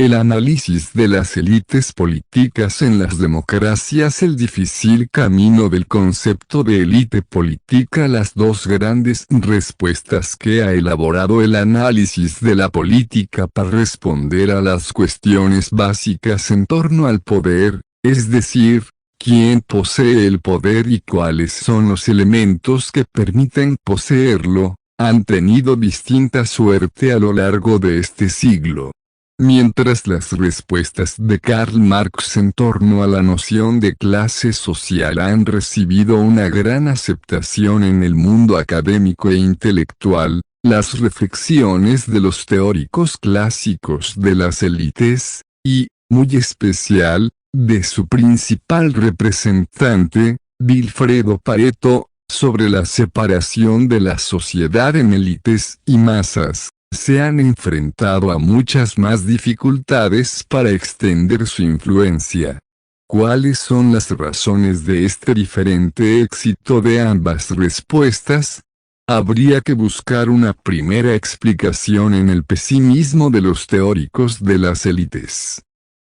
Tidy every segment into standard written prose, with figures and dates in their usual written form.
El análisis de las élites políticas en las democracias. El difícil camino del concepto de élite política. Las dos grandes respuestas que ha elaborado el análisis de la política para responder a las cuestiones básicas en torno al poder, es decir, quién posee el poder y cuáles son los elementos que permiten poseerlo, han tenido distinta suerte a lo largo de este siglo. Mientras las respuestas de Karl Marx en torno a la noción de clase social han recibido una gran aceptación en el mundo académico e intelectual, las reflexiones de los teóricos clásicos de las élites, y, muy especial, de su principal representante, Vilfredo Pareto, sobre la separación de la sociedad en élites y masas, se han enfrentado a muchas más dificultades para extender su influencia. ¿Cuáles son las razones de este diferente éxito de ambas respuestas? Habría que buscar una primera explicación en el pesimismo de los teóricos de las élites.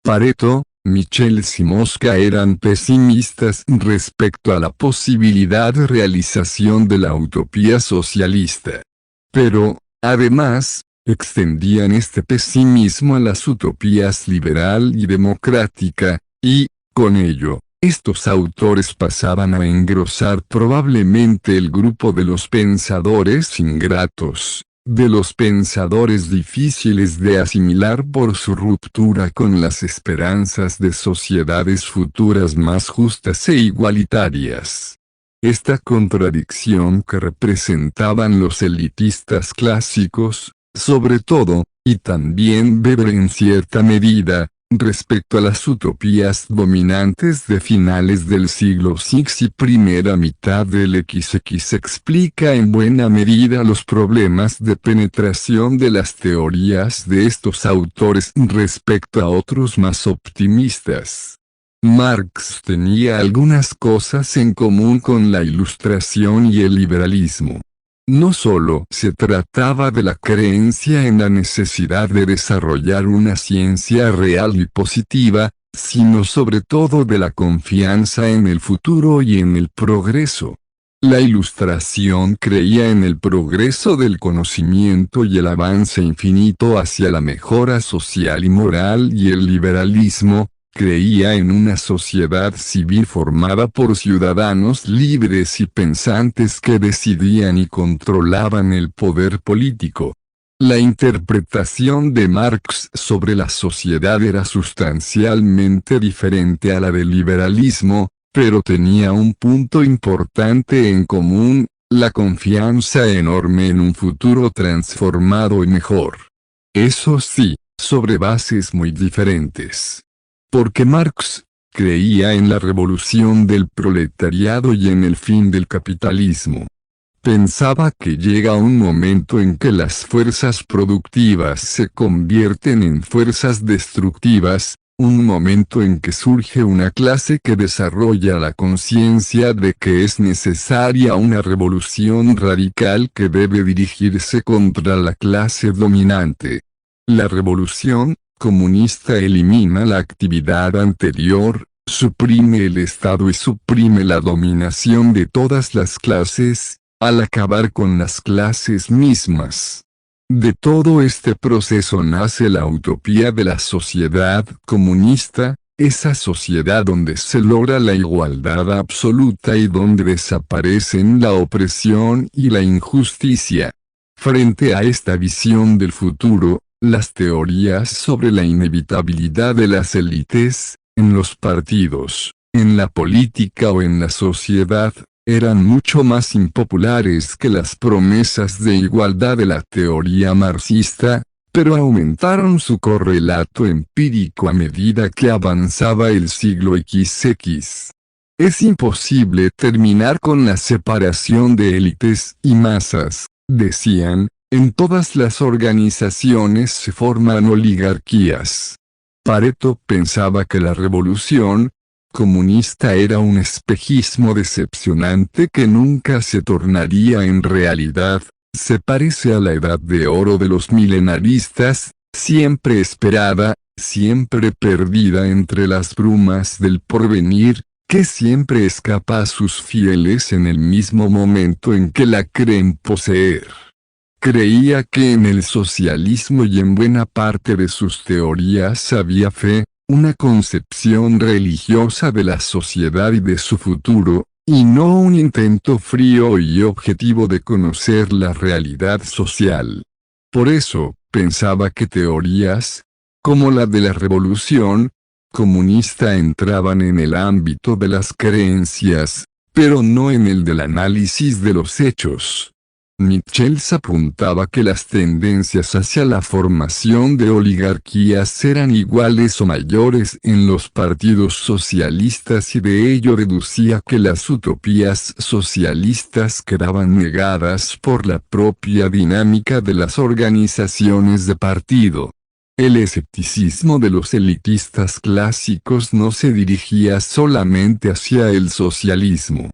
Pareto, Michels y Mosca eran pesimistas respecto a la posibilidad de realización de la utopía socialista. Pero, además, extendían este pesimismo a las utopías liberal y democrática, y, con ello, estos autores pasaban a engrosar probablemente el grupo de los pensadores ingratos, de los pensadores difíciles de asimilar por su ruptura con las esperanzas de sociedades futuras más justas e igualitarias. Esta contradicción que representaban los elitistas clásicos, sobre todo, y también Weber en cierta medida, respecto a las utopías dominantes de finales del siglo VI y primera mitad del XX, explica en buena medida los problemas de penetración de las teorías de estos autores respecto a otros más optimistas. Marx tenía algunas cosas en común con la Ilustración y el liberalismo. No solo se trataba de la creencia en la necesidad de desarrollar una ciencia real y positiva, sino sobre todo de la confianza en el futuro y en el progreso. La Ilustración creía en el progreso del conocimiento y el avance infinito hacia la mejora social y moral, y el liberalismo creía en una sociedad civil formada por ciudadanos libres y pensantes que decidían y controlaban el poder político. La interpretación de Marx sobre la sociedad era sustancialmente diferente a la del liberalismo, pero tenía un punto importante en común: la confianza enorme en un futuro transformado y mejor. Eso sí, sobre bases muy diferentes. Porque Marx creía en la revolución del proletariado y en el fin del capitalismo. Pensaba que llega un momento en que las fuerzas productivas se convierten en fuerzas destructivas, un momento en que surge una clase que desarrolla la conciencia de que es necesaria una revolución radical que debe dirigirse contra la clase dominante. La revolución comunista elimina la actividad anterior, suprime el Estado y suprime la dominación de todas las clases, al acabar con las clases mismas. De todo este proceso nace la utopía de la sociedad comunista, esa sociedad donde se logra la igualdad absoluta y donde desaparecen la opresión y la injusticia. Frente a esta visión del futuro, las teorías sobre la inevitabilidad de las élites, en los partidos, en la política o en la sociedad, eran mucho más impopulares que las promesas de igualdad de la teoría marxista, pero aumentaron su correlato empírico a medida que avanzaba el siglo XX. Es imposible terminar con la separación de élites y masas, decían. En todas las organizaciones se forman oligarquías. Pareto pensaba que la revolución comunista era un espejismo decepcionante que nunca se tornaría en realidad. Se parece a la edad de oro de los milenaristas, siempre esperada, siempre perdida entre las brumas del porvenir, que siempre escapa a sus fieles en el mismo momento en que la creen poseer. Creía que en el socialismo y en buena parte de sus teorías había fe, una concepción religiosa de la sociedad y de su futuro, y no un intento frío y objetivo de conocer la realidad social. Por eso, pensaba que teorías, como la de la revolución comunista, entraban en el ámbito de las creencias, pero no en el del análisis de los hechos. Michels apuntaba que las tendencias hacia la formación de oligarquías eran iguales o mayores en los partidos socialistas y de ello deducía que las utopías socialistas quedaban negadas por la propia dinámica de las organizaciones de partido. El escepticismo de los elitistas clásicos no se dirigía solamente hacia el socialismo.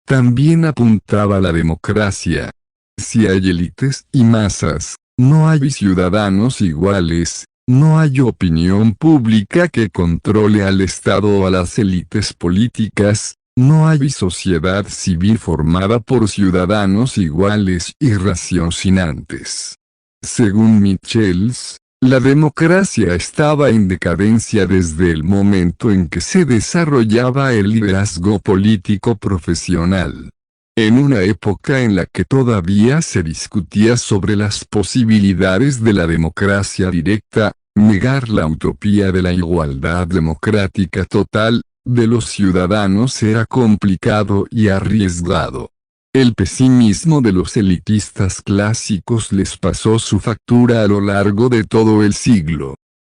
También apuntaba a la democracia. Si hay élites y masas, no hay ciudadanos iguales, no hay opinión pública que controle al Estado o a las élites políticas, no hay sociedad civil formada por ciudadanos iguales y raciocinantes. Según Michels, la democracia estaba en decadencia desde el momento en que se desarrollaba el liderazgo político profesional. En una época en la que todavía se discutía sobre las posibilidades de la democracia directa, negar la utopía de la igualdad democrática total de los ciudadanos era complicado y arriesgado. El pesimismo de los elitistas clásicos les pasó su factura a lo largo de todo el siglo.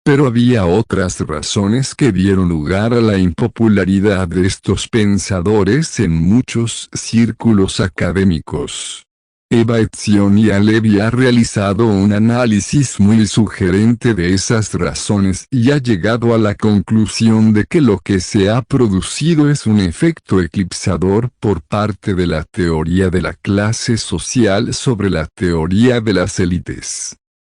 Pero había otras razones que dieron lugar a la impopularidad de estos pensadores en muchos círculos académicos. Eva Etzioni-Halevi ha realizado un análisis muy sugerente de esas razones y ha llegado a la conclusión de que lo que se ha producido es un efecto eclipsador por parte de la teoría de la clase social sobre la teoría de las élites.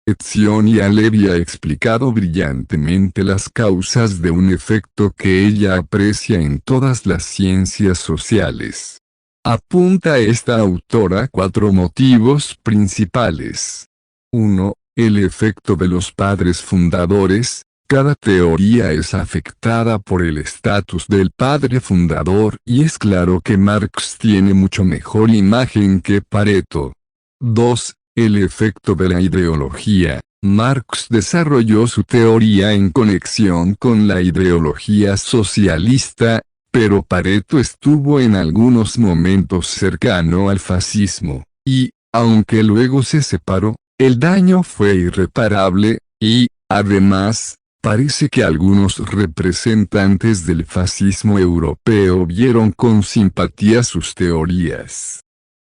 Etzioni-Halevi ha explicado brillantemente las causas de un efecto que ella aprecia en todas las ciencias sociales. Apunta esta autora a 4 motivos principales. 1. El efecto de los padres fundadores. Cada teoría es afectada por el estatus del padre fundador y es claro que Marx tiene mucho mejor imagen que Pareto. 2. El efecto de la ideología. Marx desarrolló su teoría en conexión con la ideología socialista, pero Pareto estuvo en algunos momentos cercano al fascismo, y, aunque luego se separó, el daño fue irreparable, y, además, parece que algunos representantes del fascismo europeo vieron con simpatía sus teorías.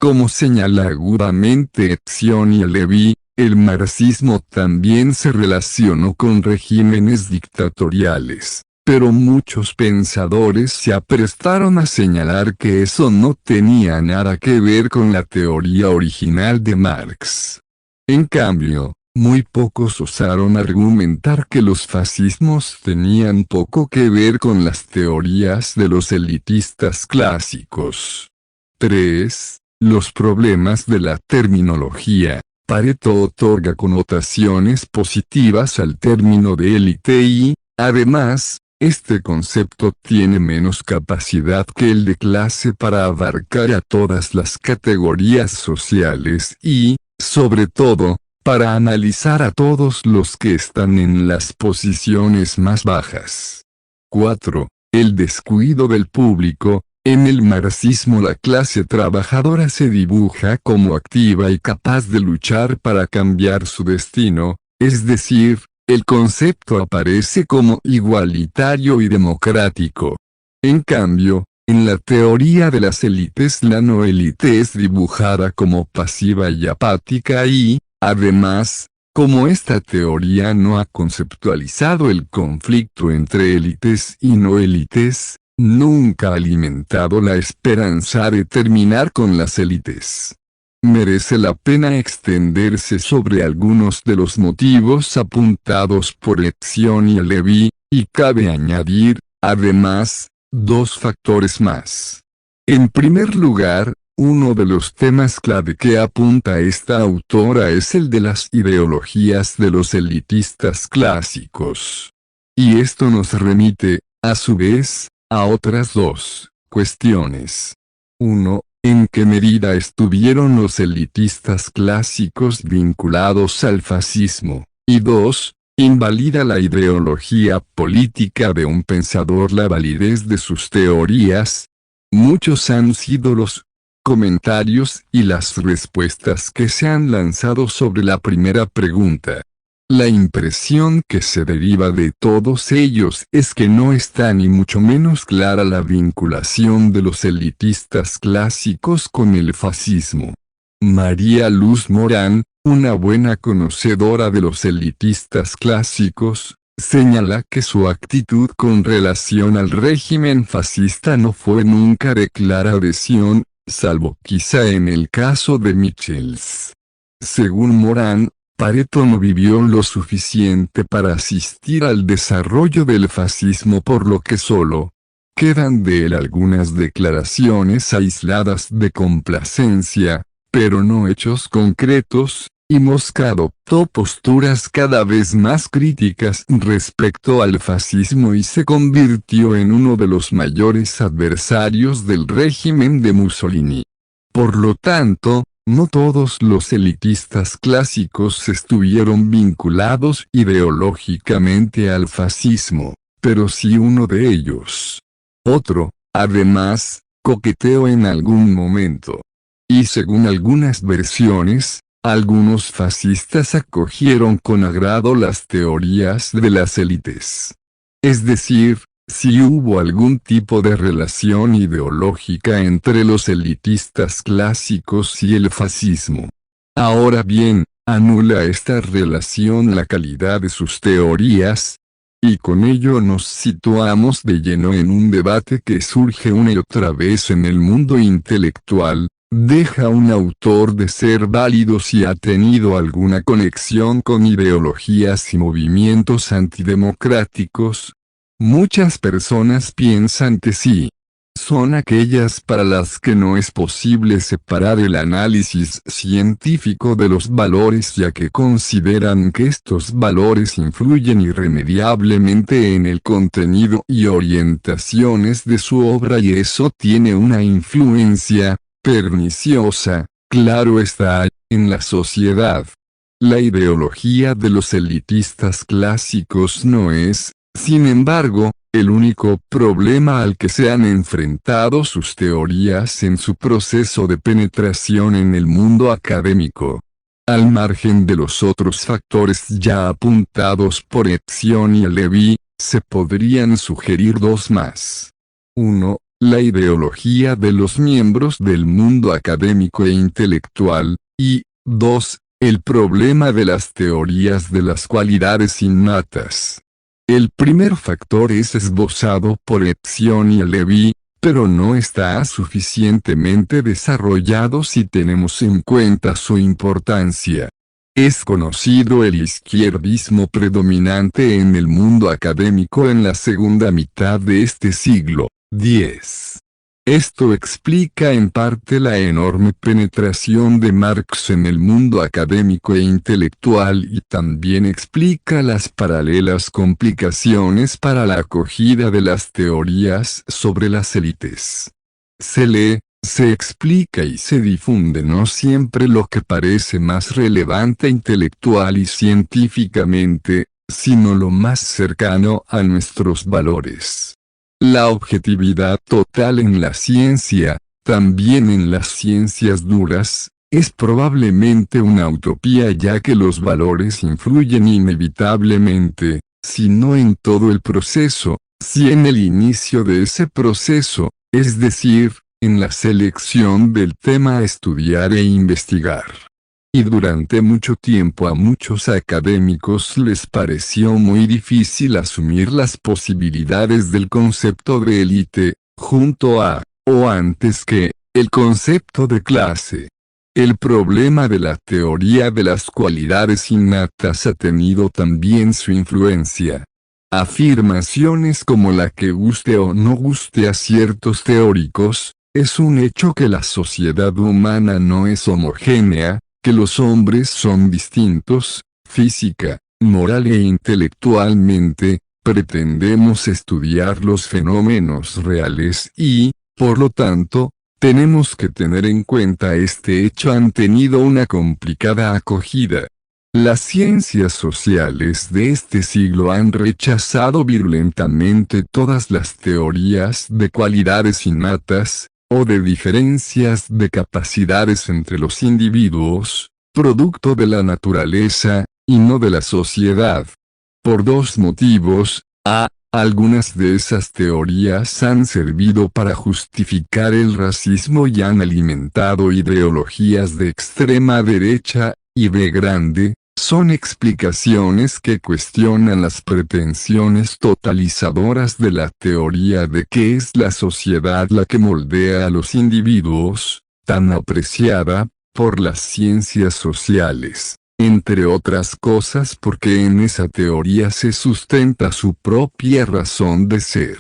Como señala agudamente Etzioni-Halevi, el marxismo también se relacionó con regímenes dictatoriales, pero muchos pensadores se aprestaron a señalar que eso no tenía nada que ver con la teoría original de Marx. En cambio, muy pocos osaron argumentar que los fascismos tenían poco que ver con las teorías de los elitistas clásicos. 3. Los problemas de la terminología. Pareto otorga connotaciones positivas al término de élite y, además, este concepto tiene menos capacidad que el de clase para abarcar a todas las categorías sociales y, sobre todo, para analizar a todos los que están en las posiciones más bajas. 4. El descuido del público. En el marxismo la clase trabajadora se dibuja como activa y capaz de luchar para cambiar su destino, es decir, el concepto aparece como igualitario y democrático. En cambio, en la teoría de las élites la no élite es dibujada como pasiva y apática y, además, como esta teoría no ha conceptualizado el conflicto entre élites y no élites, nunca ha alimentado la esperanza de terminar con las élites. Merece la pena extenderse sobre algunos de los motivos apuntados por Etzion y Levy, y cabe añadir, además, dos factores más. En primer lugar, uno de los temas clave que apunta esta autora es el de las ideologías de los elitistas clásicos. Y esto nos remite, a su vez, a otras dos cuestiones. 1. ¿En qué medida estuvieron los elitistas clásicos vinculados al fascismo? Y 2. ¿Invalida la ideología política de un pensador la validez de sus teorías? Muchos han sido los comentarios y las respuestas que se han lanzado sobre la primera pregunta. La impresión que se deriva de todos ellos es que no está ni mucho menos clara la vinculación de los elitistas clásicos con el fascismo. María Luz Morán, una buena conocedora de los elitistas clásicos, señala que su actitud con relación al régimen fascista no fue nunca de clara adhesión, salvo quizá en el caso de Michels. Según Morán, Pareto no vivió lo suficiente para asistir al desarrollo del fascismo, por lo que solo quedan de él algunas declaraciones aisladas de complacencia, pero no hechos concretos, y Mosca adoptó posturas cada vez más críticas respecto al fascismo y se convirtió en uno de los mayores adversarios del régimen de Mussolini. Por lo tanto, no todos los elitistas clásicos estuvieron vinculados ideológicamente al fascismo, pero sí uno de ellos. Otro, además, coqueteó en algún momento. Y según algunas versiones, algunos fascistas acogieron con agrado las teorías de las élites. Es decir, si hubo algún tipo de relación ideológica entre los elitistas clásicos y el fascismo. Ahora bien, anula esta relación la calidad de sus teorías, y con ello nos situamos de lleno en un debate que surge una y otra vez en el mundo intelectual. ¿Deja un autor de ser válido si ha tenido alguna conexión con ideologías y movimientos antidemocráticos? Muchas personas piensan que sí. Son aquellas para las que no es posible separar el análisis científico de los valores, ya que consideran que estos valores influyen irremediablemente en el contenido y orientaciones de su obra, y eso tiene una influencia perniciosa, claro está, en la sociedad. La ideología de los elitistas clásicos no es, sin embargo, el único problema al que se han enfrentado sus teorías en su proceso de penetración en el mundo académico. Al margen de los otros factores ya apuntados por Etzion y Levy, se podrían sugerir dos más. 1. La ideología de los miembros del mundo académico e intelectual, y 2. El problema de las teorías de las cualidades innatas. El primer factor es esbozado por Etzion y Levy, pero no está suficientemente desarrollado si tenemos en cuenta su importancia. Es conocido el izquierdismo predominante en el mundo académico en la segunda mitad de este siglo X. Esto explica en parte la enorme penetración de Marx en el mundo académico e intelectual, y también explica las paralelas complicaciones para la acogida de las teorías sobre las élites. Se lee, se explica y se difunde no siempre lo que parece más relevante intelectual y científicamente, sino lo más cercano a nuestros valores. La objetividad total en la ciencia, también en las ciencias duras, es probablemente una utopía, ya que los valores influyen inevitablemente, si no en todo el proceso, si en el inicio de ese proceso, es decir, en la selección del tema a estudiar e investigar. Y durante mucho tiempo a muchos académicos les pareció muy difícil asumir las posibilidades del concepto de élite, junto a, o antes que, el concepto de clase. El problema de la teoría de las cualidades innatas ha tenido también su influencia. Afirmaciones como la que guste o no guste a ciertos teóricos, es un hecho que la sociedad humana no es homogénea, que los hombres son distintos, física, moral e intelectualmente. Pretendemos estudiar los fenómenos reales y, por lo tanto, tenemos que tener en cuenta este hecho. Han tenido una complicada acogida. Las ciencias sociales de este siglo han rechazado virulentamente todas las teorías de cualidades innatas, o de diferencias de capacidades entre los individuos, producto de la naturaleza, y no de la sociedad. Por dos motivos: algunas de esas teorías han servido para justificar el racismo y han alimentado ideologías de extrema derecha, y B. Son explicaciones que cuestionan las pretensiones totalizadoras de la teoría de que es la sociedad la que moldea a los individuos, tan apreciada por las ciencias sociales. Entre otras cosas porque en esa teoría se sustenta su propia razón de ser.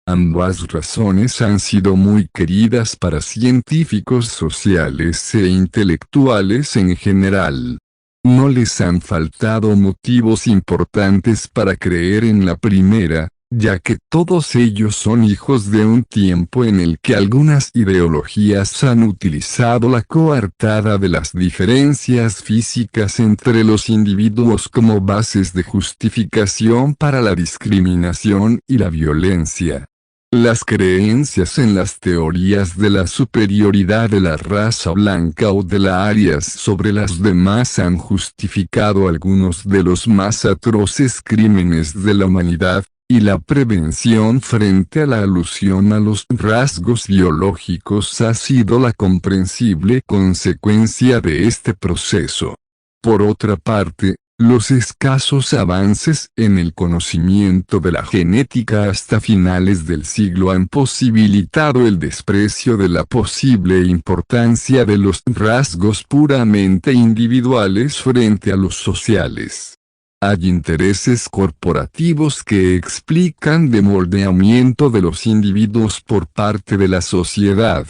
Ambas razones han sido muy queridas para científicos sociales e intelectuales en general. No les han faltado motivos importantes para creer en la primera, ya que todos ellos son hijos de un tiempo en el que algunas ideologías han utilizado la coartada de las diferencias físicas entre los individuos como bases de justificación para la discriminación y la violencia. Las creencias en las teorías de la superioridad de la raza blanca o de la Arias sobre las demás han justificado algunos de los más atroces crímenes de la humanidad, y la prevención frente a la alusión a los rasgos biológicos ha sido la comprensible consecuencia de este proceso. Por otra parte, los escasos avances en el conocimiento de la genética hasta finales del siglo han posibilitado el desprecio de la posible importancia de los rasgos puramente individuales frente a los sociales. Hay intereses corporativos que explican el moldeamiento de los individuos por parte de la sociedad.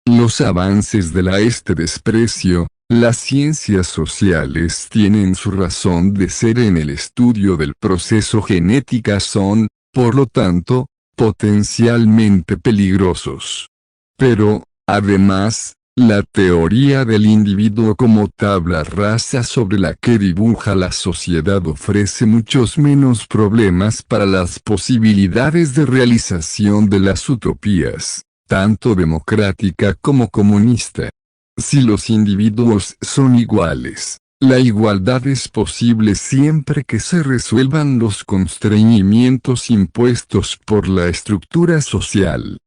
Los avances de este desprecio, las ciencias sociales tienen su razón de ser en el estudio del proceso genética, son, por lo tanto, potencialmente peligrosos. Pero, además, la teoría del individuo como tabla rasa sobre la que dibuja la sociedad ofrece muchos menos problemas para las posibilidades de realización de las utopías, tanto democrática como comunista. Si los individuos son iguales, la igualdad es posible siempre que se resuelvan los constreñimientos impuestos por la estructura social.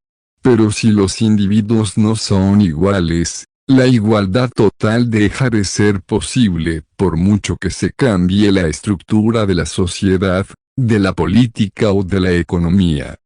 Pero si los individuos no son iguales, la igualdad total deja de ser posible por mucho que se cambie la estructura de la sociedad, de la política o de la economía.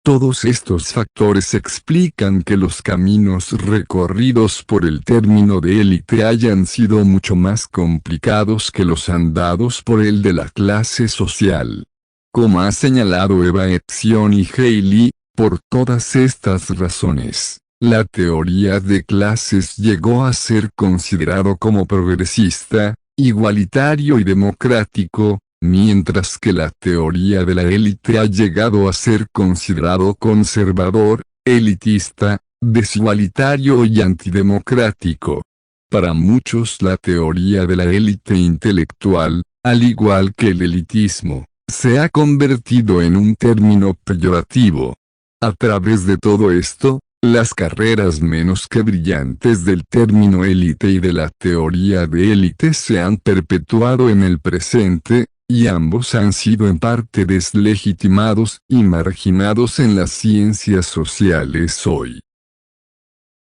Todos estos factores explican que los caminos recorridos por el término de élite hayan sido mucho más complicados que los andados por el de la clase social. Como ha señalado Eva Epsion y Haley, por todas estas razones, la teoría de clases llegó a ser considerado como progresista, igualitario y democrático, mientras que la teoría de la élite ha llegado a ser considerado conservador, elitista, desigualitario y antidemocrático. Para muchos la teoría de la élite intelectual, al igual que el elitismo, se ha convertido en un término peyorativo. A través de todo esto, las carreras menos que brillantes del término élite y de la teoría de élite se han perpetuado en el presente, y ambos han sido en parte deslegitimados y marginados en las ciencias sociales hoy.